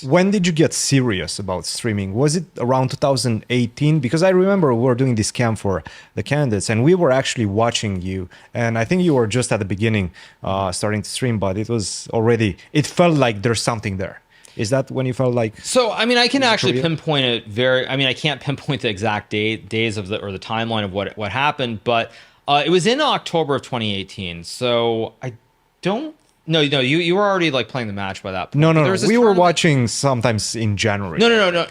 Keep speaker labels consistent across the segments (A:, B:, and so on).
A: When did you get serious about streaming? Was it around 2018? Because I remember we were doing this camp for the candidates and we were actually watching you. And I think you were just at the beginning starting to stream, but it was already, it felt like there's something there. Is that when you felt like?
B: So, I mean, I can actually pinpoint it I can't pinpoint the exact days of or the timeline of what happened, but it was in October of 2018. So I don't. No, you were already like playing the match by that point.
A: No. We were watching sometimes in January.
B: No.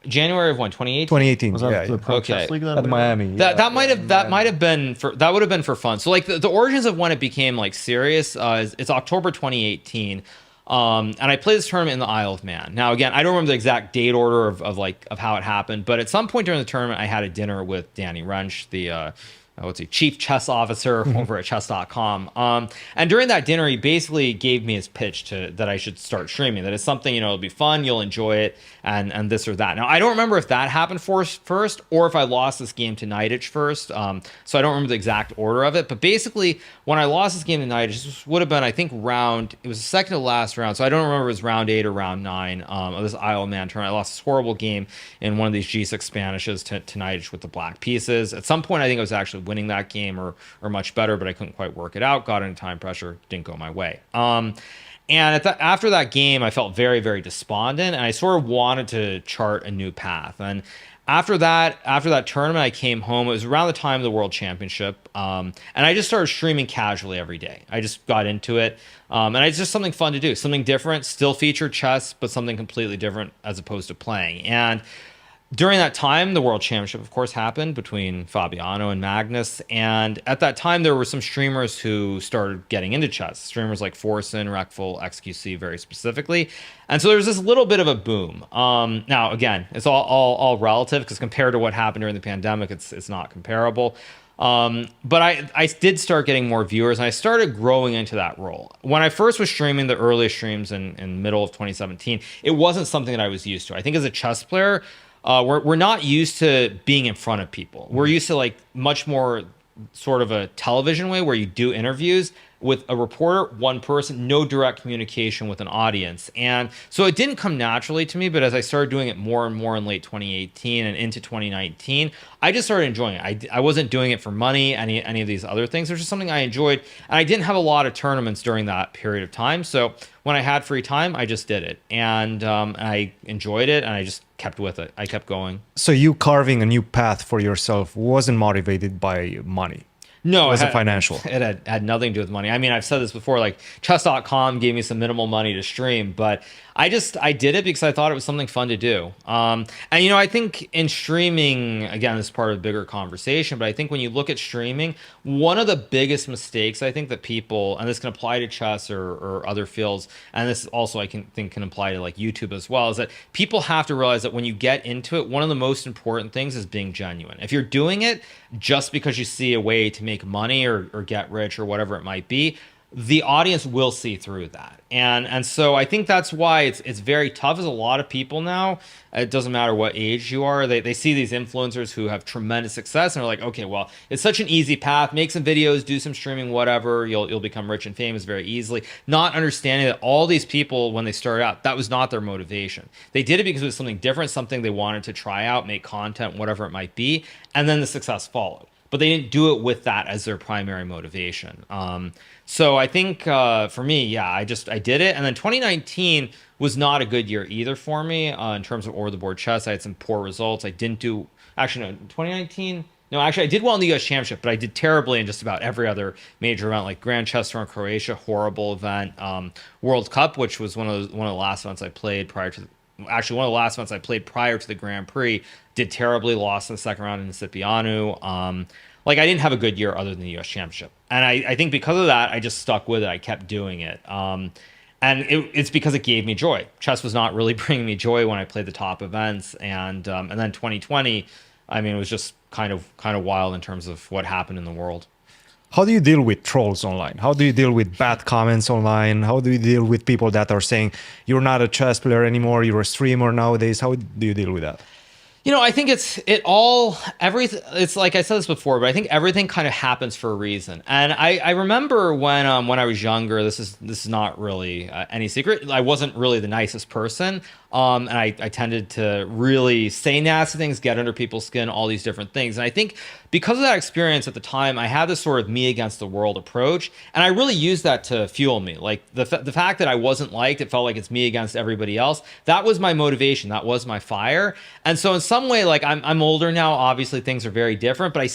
B: January of when? 2018.
A: 2018.
C: Was that the Pro Chess League at
A: Miami?
B: That might have been for fun. So like the origins of when it became like serious. It's October 2018. And I played this tournament in the Isle of Man. Now, again, I don't remember the exact date order of how it happened, but at some point during the tournament, I had a dinner with Danny Wrench, the chief chess officer over at chess.com. And during that dinner, he basically gave me his pitch that I should start streaming, that it's something, it'll be fun, you'll enjoy it, and this or that. Now, I don't remember if that happened first or if I lost this game to Nidich first. So I don't remember the exact order of it. But basically, when I lost this game to Nidich, this would have been, I think, it was the second to last round. So I don't remember if it was round 8 or round 9 of this Isle of Man tournament. I lost this horrible game in one of these G6 Spanishes to Nidich with the black pieces. At some point, I think I was actually winning that game or much better, but I couldn't quite work it out. Got into time pressure, didn't go my way. And after that game, I felt very, very despondent, and I sort of wanted to chart a new path. And after that tournament, I came home. It was around the time of the World Championship, and I just started streaming casually every day. I just got into it, and it's just something fun to do, something different. Still feature chess, but something completely different as opposed to playing. And during that time, the World Championship, of course, happened between Fabiano and Magnus. And at that time, there were some streamers who started getting into chess. Streamers like Forsen, Reckful, XQC very specifically. And so there was this little bit of a boom. Now, again, it's all relative because compared to what happened during the pandemic, it's not comparable. But I did start getting more viewers and I started growing into that role. When I first was streaming the earliest streams in middle of 2017, it wasn't something that I was used to. I think as a chess player, we're not used to being in front of people. We're used to like much more sort of a television way where you do interviews with a reporter, one person, no direct communication with an audience. And so it didn't come naturally to me, but as I started doing it more and more in late 2018 and into 2019, I just started enjoying it. I wasn't doing it for money, any of these other things. It was just something I enjoyed. And I didn't have a lot of tournaments during that period of time. So when I had free time, I just did it. And I enjoyed it and I just kept with it. I kept going.
A: So you carving a new path for yourself wasn't motivated by money?
B: No,
A: it was financial.
B: It had nothing to do with money. I mean, I've said this before, like chess.com gave me some minimal money to stream, but I did it because I thought it was something fun to do. And, I think in streaming, again, this is part of a bigger conversation, but I think when you look at streaming, one of the biggest mistakes I think that people, and this can apply to chess or other fields, and this also I think can apply to like YouTube as well, is that people have to realize that when you get into it, one of the most important things is being genuine. If you're doing it just because you see a way to make money or get rich or whatever it might be, the audience will see through that. And so I think that's why it's very tough as a lot of people now, it doesn't matter what age you are, they see these influencers who have tremendous success and are like, okay, well, it's such an easy path, make some videos, do some streaming, whatever, you'll become rich and famous very easily, not understanding that all these people, when they started out, that was not their motivation. They did it because it was something different, something they wanted to try out, make content, whatever it might be, and then the success followed. But they didn't do it with that as their primary motivation. So I think for me, yeah, I did it. And then 2019 was not a good year either for me in terms of over the board chess. I had some poor results. I didn't do, actually no, 2019, no, actually I did well in the US Championship, but I did terribly in just about every other major event, like Grand Chess Tour in Croatia, horrible event. World Cup, which was one of the last events I played prior to, actually one of the last events I played prior to the Grand Prix, did terribly, lost in the second round in Cipriano. Like I didn't have a good year other than the US Championship. And I think because of that, I just stuck with it. I kept doing it. And it's because it gave me joy. Chess was not really bringing me joy when I played the top events. And then 2020, I mean, it was just kind of wild in terms of what happened in the world.
A: How do you deal with trolls online? How do you deal with bad comments online? How do you deal with people that are saying, you're not a chess player anymore, you're a streamer nowadays? How do you deal with that?
B: I think everything. It's like I said this before, but I think everything kind of happens for a reason. And I remember when I was younger. This is not really any secret. I wasn't really the nicest person, and I tended to really say nasty things, get under people's skin, all these different things. And I think because of that experience at the time, I had this sort of me against the world approach, and I really used that to fuel me. Like the fact that I wasn't liked, it felt like it's me against everybody else. That was my motivation. That was my fire. And so in some way, like I'm older now, obviously things are very different, but I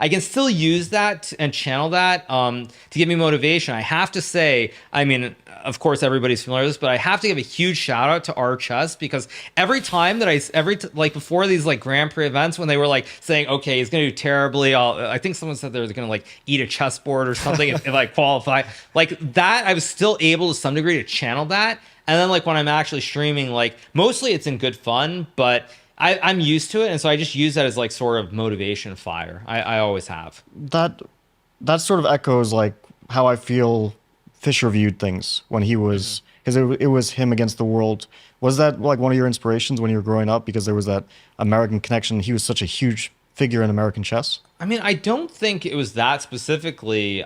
B: can still use that and channel that to give me motivation. I have to say, I mean, of course everybody's familiar with this, but I have to give a huge shout out to our chess, because every time that like before these like Grand Prix events, when they were like saying, okay, he's gonna do terribly, I think someone said they were gonna like eat a chessboard or something if I qualify, like that, I was still able to some degree to channel that. And then like when I'm actually streaming, like mostly it's in good fun, but I'm used to it. And so I just use that as like sort of motivation fire. I always have.
C: That sort of echoes like how I feel Fisher viewed things when he was, because it was him against the world. Was that like one of your inspirations when you were growing up? Because there was that American connection. He was such a huge figure in American chess.
B: I mean, I don't think it was that specifically.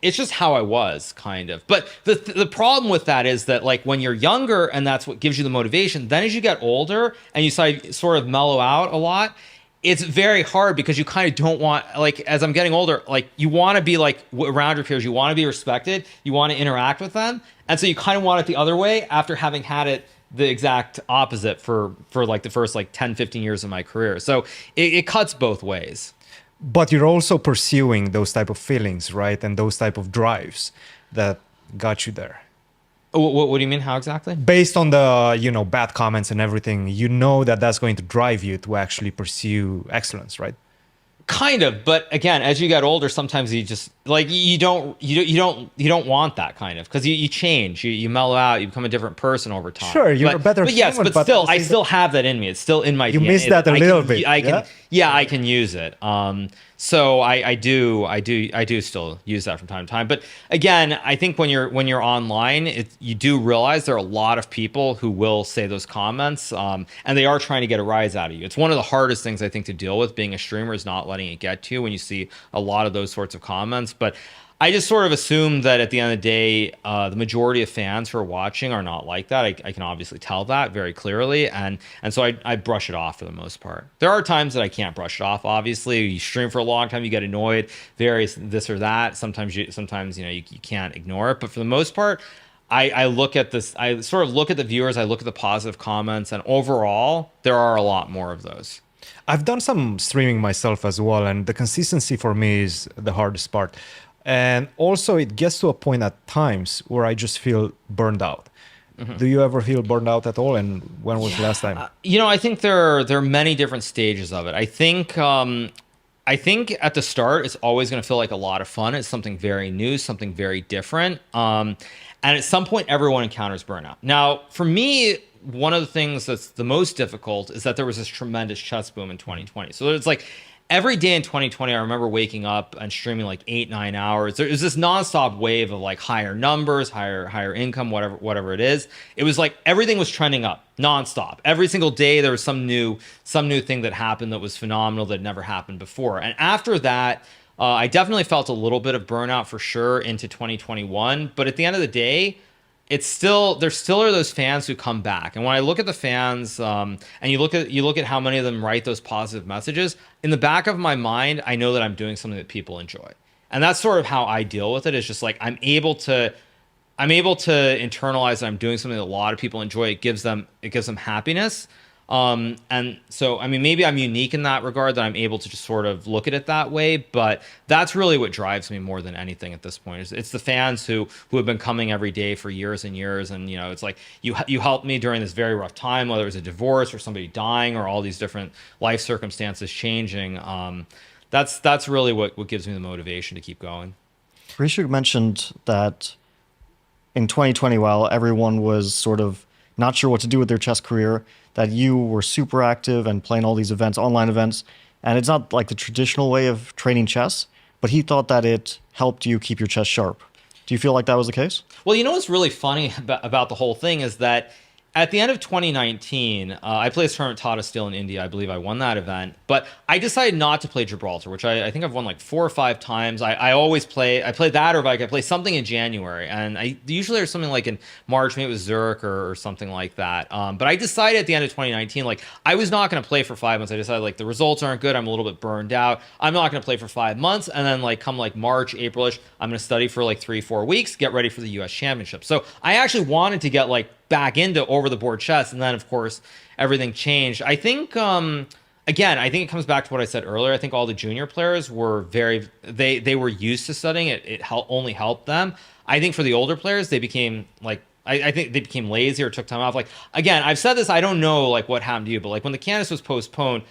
B: It's just how I was, kind of. But the problem with that is that like when you're younger and that's what gives you the motivation, then as you get older and you sort of mellow out a lot, it's very hard because you kind of don't want, like, as I'm getting older, like you want to be like around your peers, you want to be respected, you want to interact with them. And so you kind of want it the other way after having had it the exact opposite for like the first like 10, 15 years of my career. So it cuts both ways.
A: But you're also pursuing those type of feelings, right? And those type of drives that got you there.
B: What do you mean? How exactly?
A: Based on the, bad comments and everything, that's going to drive you to actually pursue excellence, right?
B: Kind of, but again, as you get older, sometimes you just like you don't want that kind of, because you change, you mellow out, you become a different person over time.
A: Sure, you're a better
B: but yes,
A: human,
B: but still, I still have that in me. It's still in my.
A: You
B: DNA.
A: miss that a little bit.
B: I can use it. So I do still use that from time to time. But again, I think when you're online, you do realize there are a lot of people who will say those comments, and they are trying to get a rise out of you. It's one of the hardest things I think to deal with being a streamer, is not letting it get to you when you see a lot of those sorts of comments. But I just sort of assume that at the end of the day, the majority of fans who are watching are not like that. I can obviously tell that very clearly, and so I brush it off for the most part. There are times that I can't brush it off. Obviously, you stream for a long time, you get annoyed, various this or that. Sometimes you can't ignore it, but for the most part, I look at this. I sort of look at the viewers. I look at the positive comments, and overall, there are a lot more of those.
A: I've done some streaming myself as well, and the consistency for me is the hardest part. And also it gets to a point at times where I just feel burned out. Mm-hmm. Do you ever feel burned out at all? And when was the last time?
B: I think there are many different stages of it. I think at the start, it's always going to feel like a lot of fun. It's something very new, something very different. And at some point, everyone encounters burnout. Now, for me, one of the things that's the most difficult is that there was this tremendous chess boom in 2020. So it's like every day in 2020, I remember waking up and streaming like 8-9 hours. There was this nonstop wave of like higher numbers, higher income, whatever it is. It was like everything was trending up nonstop. Every single day there was some new thing that happened that was phenomenal that had never happened before. And after that, I definitely felt a little bit of burnout for sure into 2021. But at the end of the day, there still are those fans who come back. And when I look at the fans, and you look at how many of them write those positive messages, in the back of my mind, I know that I'm doing something that people enjoy. And that's sort of how I deal with it. It's just like I'm able to internalize that I'm doing something that a lot of people enjoy. It gives them happiness. And so, I mean, maybe I'm unique in that regard, that I'm able to just sort of look at it that way, but that's really what drives me more than anything at this point. It's the fans who have been coming every day for years and years. And, it's like you helped me during this very rough time, whether it was a divorce or somebody dying or all these different life circumstances changing. That's really what gives me the motivation to keep going.
C: Rishuk mentioned that in 2020, while everyone was sort of not sure what to do with their chess career, that you were super active and playing all these events, online events. And it's not like the traditional way of training chess, but he thought that it helped you keep your chess sharp. Do you feel like that was the case?
B: Well, what's really funny about the whole thing is that at the end of 2019, I played a tournament Tata Steel in India. I believe I won that event, but I decided not to play Gibraltar, which I think I've won like 4 or 5 times. I always play. I play that, or like I play something in January, and I usually there's something like in March, maybe it was Zurich or something like that. But I decided at the end of 2019, like I was not going to play for 5 months. I decided like the results aren't good. I'm a little bit burned out. I'm not going to play for 5 months, and then like come like March, Aprilish, I'm going to study for like 3, 4 weeks, get ready for the U.S. Championship. So I actually wanted to get like back into over the board chess, and then of course everything changed. I think again, I think it comes back to what I said earlier. I think all the junior players were they were used to studying it. Only helped them. I think for the older players, they became like I think they became lazy or took time off. Like again, I've said this. I don't know like what happened to you, but like when the Canvas was postponed,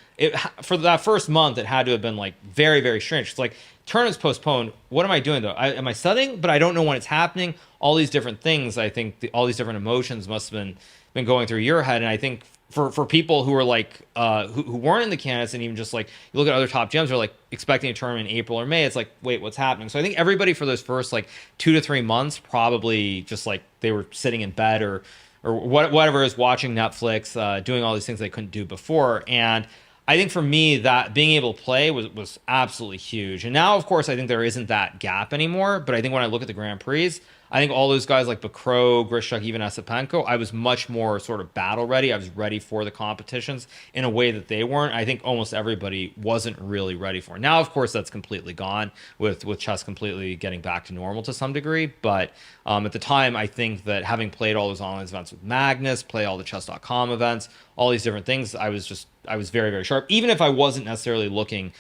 B: for that first month, it had to have been like very very strange. It's like tournament's postponed. What am I doing though? Am I studying? But I don't know when it's happening. All these different things. I think all these different emotions must have been going through your head. And I think for people who are like who weren't in the candidates, and even just like you look at other top gems, are like expecting a tournament in April or May. It's like, wait, what's happening? So I think everybody for those first like 2 to 3 months probably just like they were sitting in bed or whatever is watching Netflix, doing all these things they couldn't do before. And I think for me that being able to play was absolutely huge. And now, of course, I think there isn't that gap anymore. But I think when I look at the Grand Prix, I think all those guys like Bakro, Grishuk, even Esipenko, I was much more sort of battle ready. I was ready for the competitions in a way that they weren't. I think almost everybody wasn't really ready for it. Now, of course, that's completely gone with chess completely getting back to normal to some degree. But at the time, I think that having played all those online events with Magnus, play all the chess.com events, all these different things, I was very, very sharp, even if I wasn't necessarily looking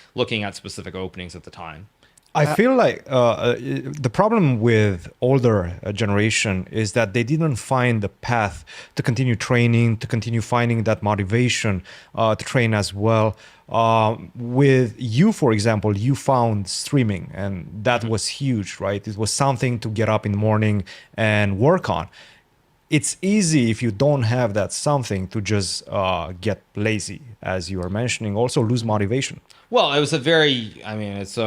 B: at specific openings at the time.
A: I feel like the problem with older generation is that they didn't find the path to continue training, to continue finding that motivation to train as well. With you, for example, you found streaming, and that was huge, right? It was something to get up in the morning and work on. It's easy if you don't have that something to just get lazy, as you are mentioning, also lose motivation.
B: Well, it was it's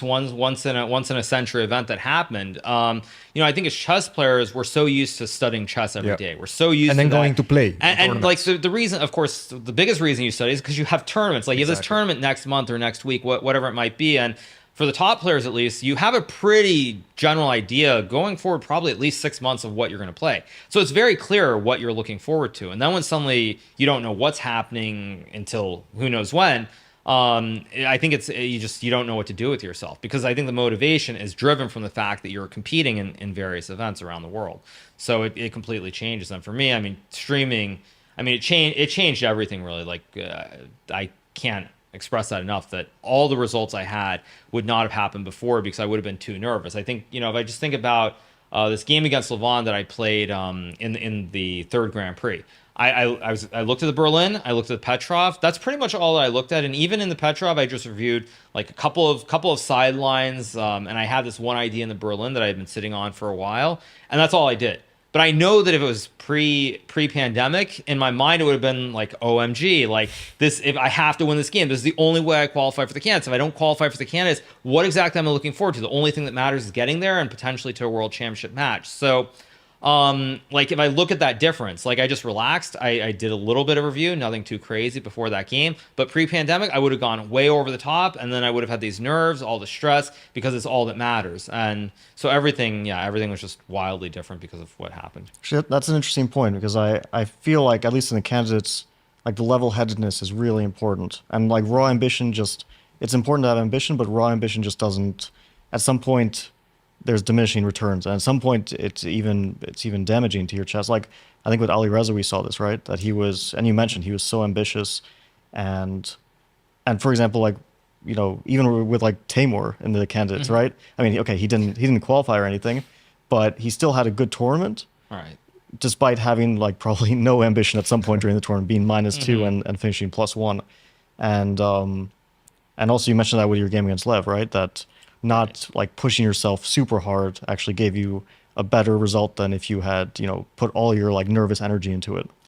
B: once in a century event that happened. I think as chess players, we're so used to studying chess every day. We're so used
A: and then
B: to
A: going to play.
B: And like so the reason, of course, the biggest reason you study is because you have tournaments. Like you have this tournament next month or next week, whatever it might be. And for the top players, at least, you have a pretty general idea going forward, probably at least 6 months of what you're going to play. So it's very clear what you're looking forward to. And then when suddenly you don't know what's happening until who knows when, I think you don't know what to do with yourself, because I think the motivation is driven from the fact that you're competing in various events around the world. So it completely changes. And for me, I mean, streaming, it changed everything really. Like I can't express that enough, that all the results I had would not have happened before because I would have been too nervous. I think, if I just think about this game against Levon that I played in the third Grand Prix, I looked at the Berlin, I looked at the Petrov. That's pretty much all that I looked at. And even in the Petrov, I just reviewed like a couple of sidelines, and I had this one idea in the Berlin that I had been sitting on for a while, and that's all I did. But I know that if it was pre-pandemic, in my mind it would have been like, OMG, like this, if I have to win this game, this is the only way I qualify for the candidates. If I don't qualify for the candidates, what exactly am I looking forward to? The only thing that matters is getting there and potentially to a world championship match. So like if I look at that difference, like I just relaxed. I did a little bit of review, nothing too crazy before that game, but pre-pandemic, I would have gone way over the top, and then I would have had these nerves, all the stress, because it's all that matters. And so everything was just wildly different because of what happened.
C: That's an interesting point, because I feel like, at least in the candidates, like the level-headedness is really important. And like raw ambition, it's important to have ambition, but raw ambition just doesn't, at some point, there's diminishing returns, and at some point it's even damaging to your chess. Like I think with Ali Reza we saw this, right? That he was, and you mentioned he was so ambitious, and for example, like even with like Tamur in the candidates, right? I mean, okay, he didn't qualify or anything, but he still had a good tournament,
B: right?
C: Despite having like probably no ambition at some point during the tournament, being -2 and finishing +1, and also you mentioned that with your game against Lev, right? That not like pushing yourself super hard actually gave you a better result than if you had, put all your like nervous energy into it.